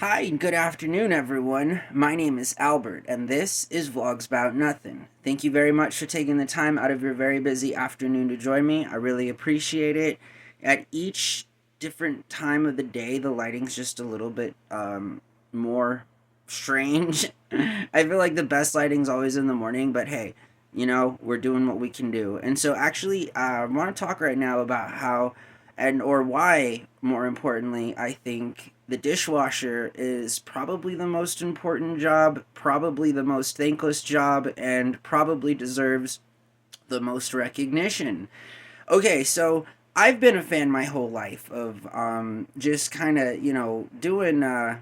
Hi, and good afternoon, everyone. My name is Albert, and this is Vlogs About Nothing. Thank you very much for taking the time out of your very busy afternoon to join me. I really appreciate it. At each different time of the day, the lighting's just a little bit more strange. I feel like the best lighting's always in the morning, but hey, we're doing what we can do. And so, actually, I want to talk right now about how and or why, more importantly, I think the dishwasher is probably the most important job, probably the most thankless job, and probably deserves the most recognition. Okay, so I've been a fan my whole life of just kind of, doing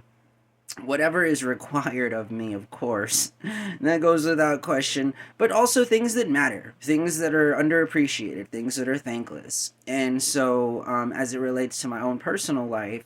whatever is required of me, of course. That goes without question. But also things that matter, things that are underappreciated, things that are thankless. And so, as it relates to my own personal life,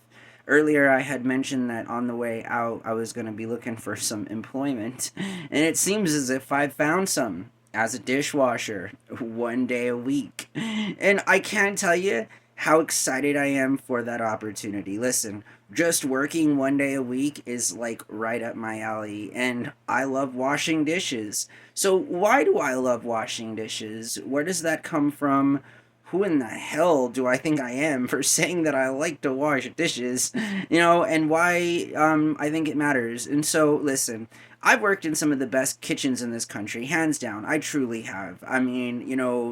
earlier I had mentioned that on the way out, I was going to be looking for some employment. And it seems as if I've found some as a dishwasher 1 day a week. And I can't tell you how excited I am for that opportunity. Listen, just working 1 day a week is like right up my alley, and I love washing dishes. So, why do I love washing dishes? Where does that come from? Who in the hell do I think I am for saying that I like to wash dishes? And why I think it matters. And so, listen, I've worked in some of the best kitchens in this country, hands down. I truly have. I mean,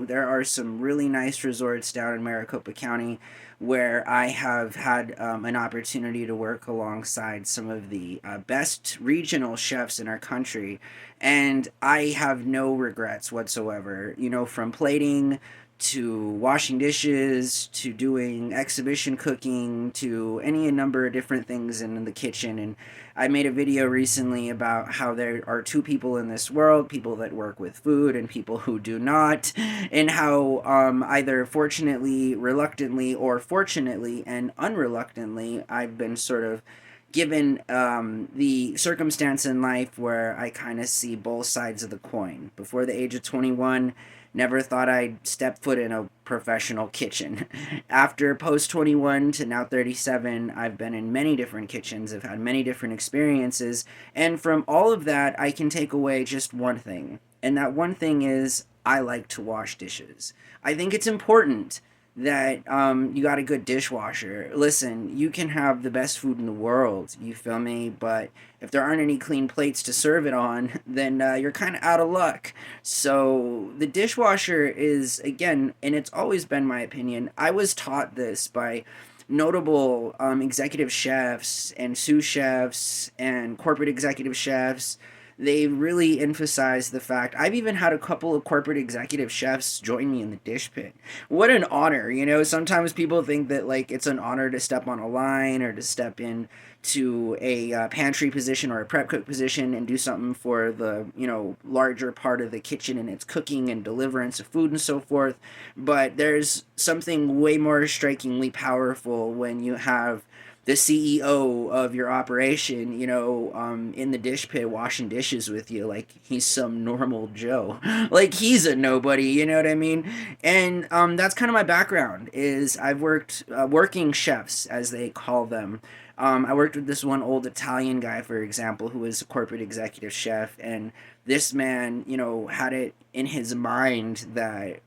there are some really nice resorts down in Maricopa County where I have had an opportunity to work alongside some of the best regional chefs in our country. And I have no regrets whatsoever, from plating to washing dishes to doing exhibition cooking to any number of different things in the kitchen. And I made a video recently about how there are two people in this world, people that work with food and people who do not, and how either fortunately, reluctantly, or fortunately and unreluctantly, I've been sort of given the circumstance in life where I kind of see both sides of the coin. Before the age of 21, never thought I'd step foot in a professional kitchen. After post 21 to now 37, I've been in many different kitchens, I've had many different experiences, and from all of that, I can take away just one thing. And that one thing is I like to wash dishes. I think it's important that you got a good dishwasher. Listen, you can have the best food in the world, you feel me? But if there aren't any clean plates to serve it on, then you're kind of out of luck. So the dishwasher is, again, and it's always been my opinion, I was taught this by notable executive chefs and sous chefs and corporate executive chefs. They really emphasize the fact I've even had a couple of corporate executive chefs join me in the dish pit. What an honor. Sometimes people think that like it's an honor to step on a line or to step in to a pantry position or a prep cook position and do something for the larger part of the kitchen and its cooking and deliverance of food and so forth. But there's something way more strikingly powerful when you have the CEO of your operation, in the dish pit washing dishes with you like he's some normal Joe, like he's a nobody. You know what I mean? And that's kind of my background. Is I've worked working chefs, as they call them. I worked with this one old Italian guy, for example, who was a corporate executive chef, and this man, had it in his mind that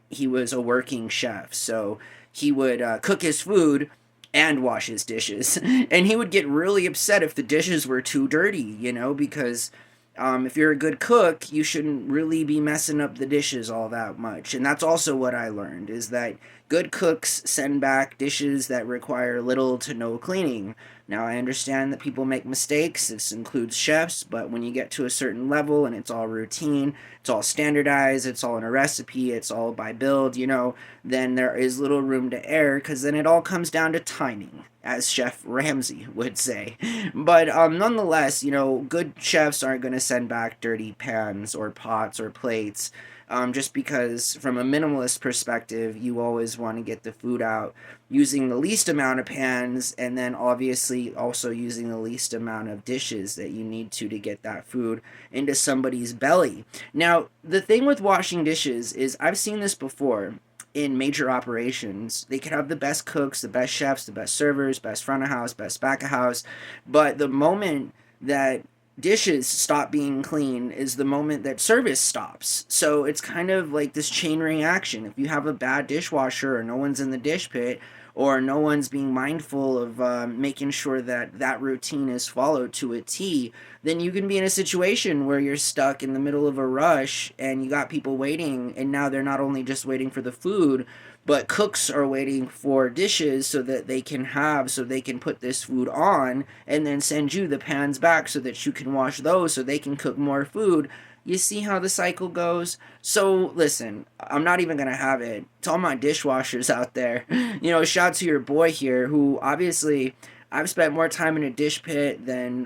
he was a working chef, so he would cook his food and wash his dishes. And he would get really upset if the dishes were too dirty, because if you're a good cook, you shouldn't really be messing up the dishes all that much. And that's also what I learned is that good cooks send back dishes that require little to no cleaning. Now, I understand that people make mistakes, this includes chefs, but when you get to a certain level and it's all routine, it's all standardized, it's all in a recipe, it's all by build, then there is little room to err because then it all comes down to timing, as Chef Ramsay would say. But nonetheless, good chefs aren't going to send back dirty pans or pots or plates. Just because, from a minimalist perspective, you always want to get the food out using the least amount of pans and then obviously also using the least amount of dishes that you need to get that food into somebody's belly. Now, the thing with washing dishes is I've seen this before. in major operations. They could have the best cooks, the best chefs, the best servers, best front of house, best back of house. But the moment that dishes stop being clean is the moment that service stops. So it's kind of like this chain reaction. If you have a bad dishwasher, or no one's in the dish pit, or no one's being mindful of making sure that that routine is followed to a T, then you can be in a situation where you're stuck in the middle of a rush and you got people waiting, and now they're not only just waiting for the food, but cooks are waiting for dishes so that they can put this food on and then send you the pans back so that you can wash those so they can cook more food. You see how the cycle goes? So listen, I'm not even gonna have it. To all my dishwashers out there, shout to your boy here, who obviously I've spent more time in a dish pit than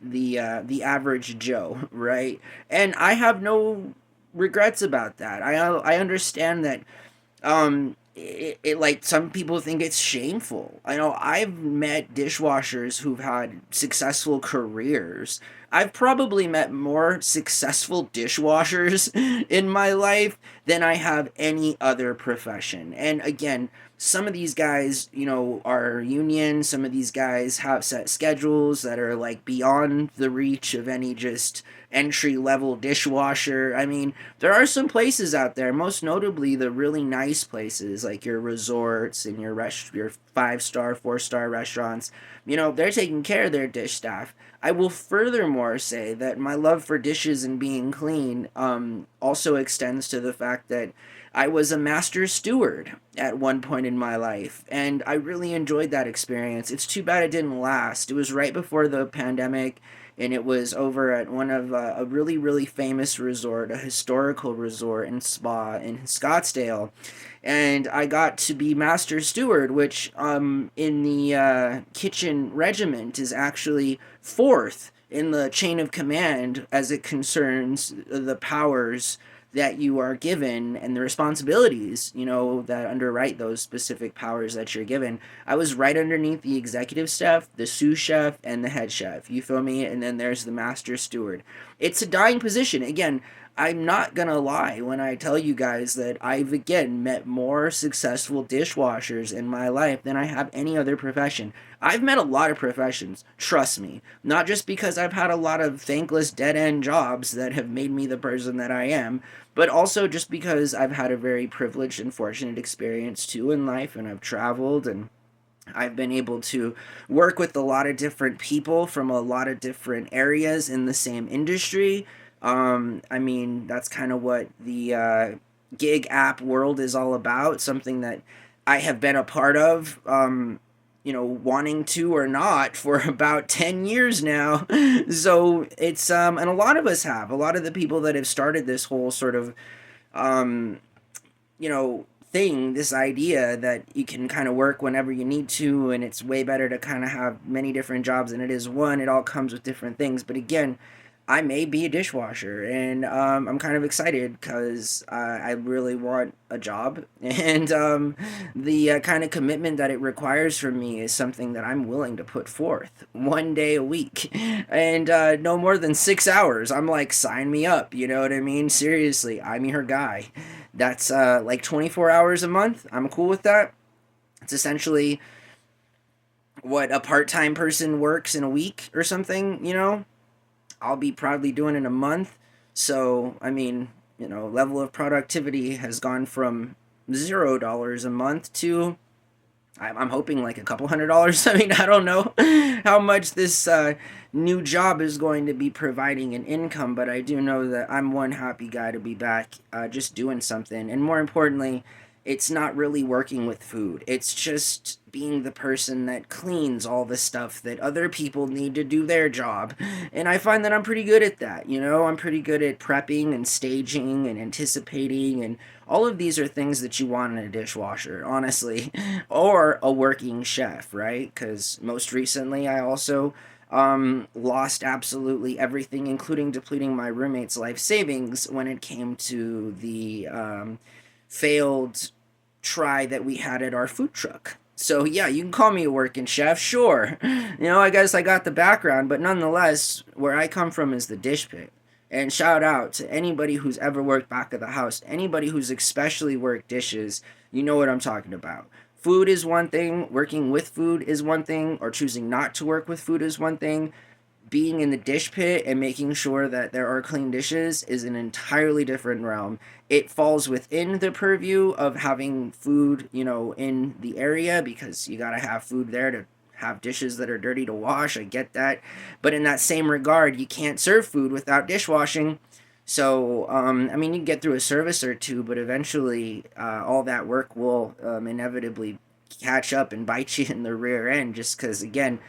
the average Joe, right? And I have no regrets about that. I understand that like some people think it's shameful. I know I've met dishwashers who've had successful careers. I've probably met more successful dishwashers in my life than I have any other profession. And again, some of these guys, are union. Some of these guys have set schedules that are like beyond the reach of any just entry level dishwasher. I mean, there are some places out there, most notably the really nice places like your resorts and your 5-star, 4-star restaurants. They're taking care of their dish staff. I will furthermore say that my love for dishes and being clean also extends to the fact that I was a master steward at one point in my life, and I really enjoyed that experience. It's too bad it didn't last. It was right before the pandemic, and it was over at one of a really, really famous resort, a historical resort and spa in Scottsdale. And I got to be master steward, which in the kitchen regiment is actually fourth in the chain of command as it concerns the powers that you are given and the responsibilities, that underwrite those specific powers that you're given. I was right underneath the executive chef, the sous chef, and the head chef. You feel me? And then there's the master steward. It's a dying position. Again, I'm not gonna lie when I tell you guys that I've again met more successful dishwashers in my life than I have any other profession. I've met a lot of professions, trust me. Not just because I've had a lot of thankless dead end jobs that have made me the person that I am, but also just because I've had a very privileged and fortunate experience too in life, and I've traveled, and I've been able to work with a lot of different people from a lot of different areas in the same industry. I mean, that's kind of what the gig app world is all about, something that I have been a part of, wanting to or not, for about 10 years now. So it's, and a lot of us have, a lot of the people that have started this whole sort of, um, thing, this idea that you can kind of work whenever you need to, and it's way better to kind of have many different jobs than it is one. It all comes with different things. But again, I may be a dishwasher, and I'm kind of excited because I really want a job, and the kind of commitment that it requires from me is something that I'm willing to put forth one day a week, and no more than 6 hours. I'm like, sign me up, you know what I mean? Seriously, I'm your guy. That's like 24 hours a month. I'm cool with that. It's essentially what a part-time person works in a week or something. I'll be probably doing in a month. So, I mean, level of productivity has gone from $0 a month to, I'm hoping, like a couple $100s. I mean, I don't know how much this new job is going to be providing an income, but I do know that I'm one happy guy to be back just doing something. And more importantly, it's not really working with food. It's just being the person that cleans all the stuff that other people need to do their job. And I find that I'm pretty good at that. I'm pretty good at prepping and staging and anticipating, and all of these are things that you want in a dishwasher, honestly, or a working chef, right? Because most recently I also lost absolutely everything, including depleting my roommate's life savings when it came to the failed try that we had at our food truck. So yeah, you can call me a working chef, sure. I guess I got the background, but nonetheless, where I come from is the dish pit. And shout out to anybody who's ever worked back of the house, anybody who's especially worked dishes, you know what I'm talking about. Food is one thing, working with food is one thing, or choosing not to work with food is one thing. Being in the dish pit and making sure that there are clean dishes is an entirely different realm. It falls within the purview of having food, in the area, because you gotta have food there to have dishes that are dirty to wash. I get that. But in that same regard, you can't serve food without dishwashing. So, I mean, you can get through a service or two, but eventually all that work will inevitably catch up and bite you in the rear end, just because, again,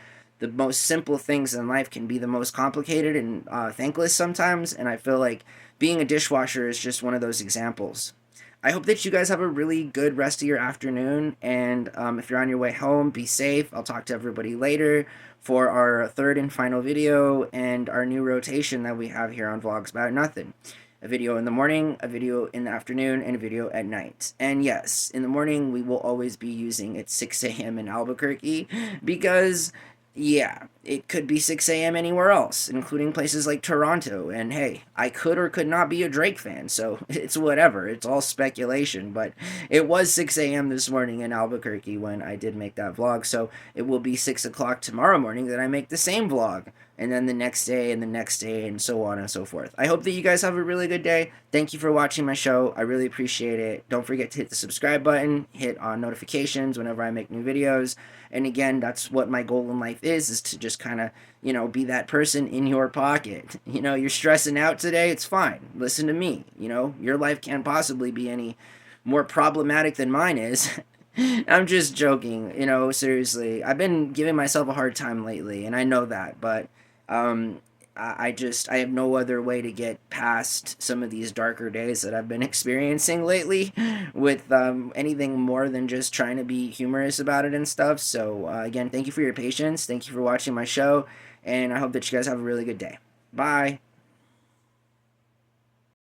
the most simple things in life can be the most complicated and thankless sometimes. And I feel like being a dishwasher is just one of those examples. I hope that you guys have a really good rest of your afternoon. And if you're on your way home, be safe. I'll talk to everybody later for our third and final video and our new rotation that we have here on Vlogs About Nothing. A video in the morning, a video in the afternoon, and a video at night. And yes, in the morning, we will always be using at 6 a.m. in Albuquerque because, yeah, it could be 6 a.m. anywhere else, including places like Toronto. And hey, I could or could not be a Drake fan, so it's whatever. It's all speculation. But it was 6 a.m. this morning in Albuquerque when I did make that vlog, so it will be 6 o'clock tomorrow morning that I make the same vlog. And then the next day, and the next day, and so on and so forth. I hope that you guys have a really good day. Thank you for watching my show. I really appreciate it. Don't forget to hit the subscribe button, hit on notifications whenever I make new videos. And again, that's what my goal in life is to just kind of, be that person in your pocket. You're stressing out today, it's fine. Listen to me. Your life can't possibly be any more problematic than mine is. I'm just joking, seriously. I've been giving myself a hard time lately, and I know that, but I have no other way to get past some of these darker days that I've been experiencing lately with anything more than just trying to be humorous about it and stuff. So again, thank you for your patience. Thank you for watching my show, and I hope that you guys have a really good day. Bye.